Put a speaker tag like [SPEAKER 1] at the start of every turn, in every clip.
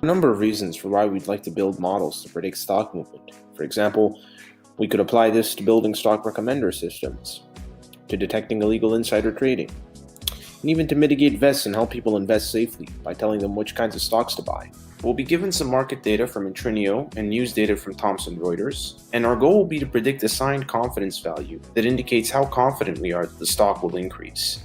[SPEAKER 1] A number of reasons for why we'd like to build models to predict stock movement. For example, we could apply this to building stock recommender systems, to detecting illegal insider trading, and even to mitigate vests and help people invest safely by telling them which kinds of stocks to buy. We'll be given some market data from Intrinio and news data from Thomson Reuters, and our goal will be to predict assigned confidence value that indicates how confident we are that the stock will increase.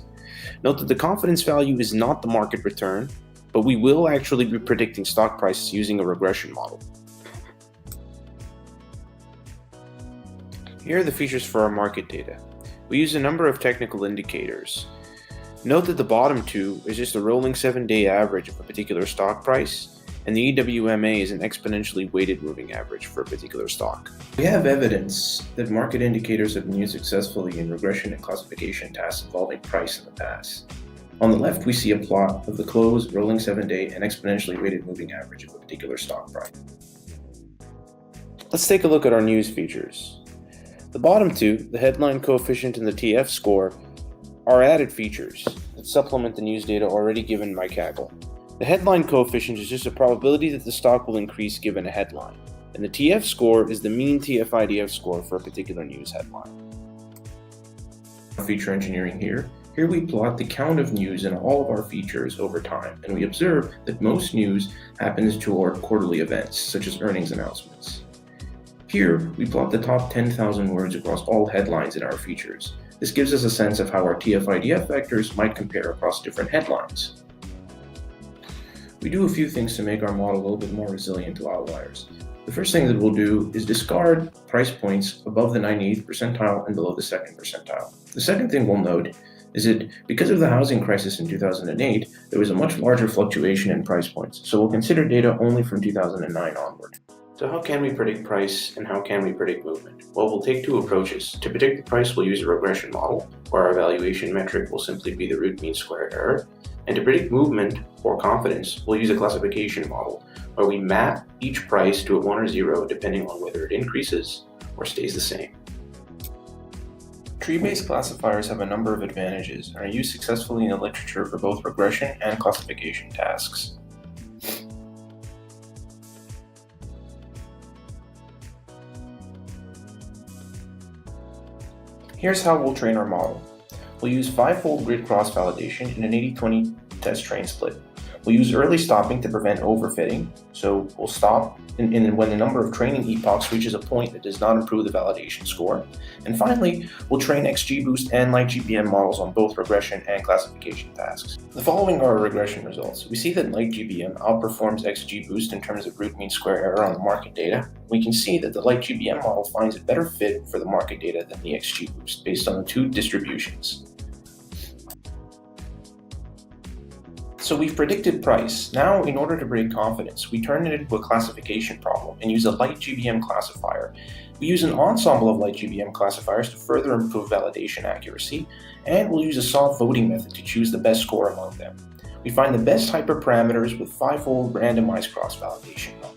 [SPEAKER 1] Note that the confidence value is not the market return, but we will actually be predicting stock prices using a regression model. Here are the features for our market data. We use a number of technical indicators. Note that the bottom two is just a rolling 7-day average of a particular stock price, and the EWMA is an exponentially weighted moving average for a particular stock. We have evidence that market indicators have been used successfully in regression and classification tasks involving price in the past. On the left, we see a plot of the close, rolling 7-day, and exponentially weighted moving average of a particular stock price. Let's take a look at our news features. The bottom two, the headline coefficient and the TF score, are added features that supplement the news data already given by Kaggle. The headline coefficient is just a probability that the stock will increase given a headline, and the TF score is the mean TF-IDF score for a particular news headline. Feature engineering here. Here we plot the count of news in all of our features over time, and we observe that most news happens toward quarterly events, such as earnings announcements. Here, we plot the top 10,000 words across all headlines in our features. This gives us a sense of how our TF-IDF vectors might compare across different headlines. We do a few things to make our model a little bit more resilient to outliers. The first thing that we'll do is discard price points above the 98th percentile and below the 2nd percentile. The second thing we'll note is that because of the housing crisis in 2008, there was a much larger fluctuation in price points, so we'll consider data only from 2009 onward. So how can we predict price and how can we predict movement? Well, we'll take two approaches. To predict the price, we'll use a regression model, where our evaluation metric will simply be the root mean square error. And to predict movement or confidence, we'll use a classification model, where we map each price to a 1 or 0 depending on whether it increases or stays the same. Tree-based classifiers have a number of advantages and are used successfully in the literature for both regression and classification tasks. Here's how we'll train our model. We'll use 5-fold grid cross-validation in an 80-20 test train split. We'll use early stopping to prevent overfitting, so we'll stop when the number of training epochs reaches a point that does not improve the validation score. And finally, we'll train XGBoost and LightGBM models on both regression and classification tasks. The following are our regression results. We see that LightGBM outperforms XGBoost in terms of root mean square error on the market data. We can see that the LightGBM model finds a better fit for the market data than the XGBoost based on the two distributions. So we've predicted price. Now, in order to predict confidence, we turn it into a classification problem and use a LightGBM classifier. We use an ensemble of LightGBM classifiers to further improve validation accuracy, and we'll use a soft voting method to choose the best score among them. We find the best hyperparameters with 5-fold randomized cross-validation model.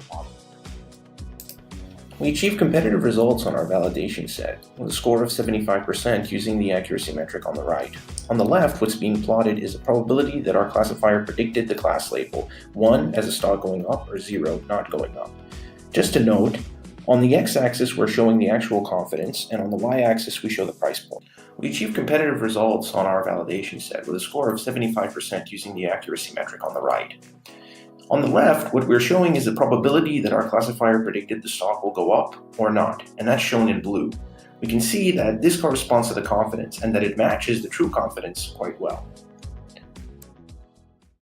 [SPEAKER 1] We achieve competitive results on our validation set, with a score of 75% using the accuracy metric on the right. On the left, what's being plotted is a probability that our classifier predicted the class label, 1 as a stock going up or 0 not going up. Just to note, on the x-axis we're showing the actual confidence, and on the y-axis we show the price point. We achieve competitive results on our validation set with a score of 75% using the accuracy metric on the right. On the left, what we're showing is the probability that our classifier predicted the stock will go up or not, and that's shown in blue. We can see that this corresponds to the confidence and that it matches the true confidence quite well.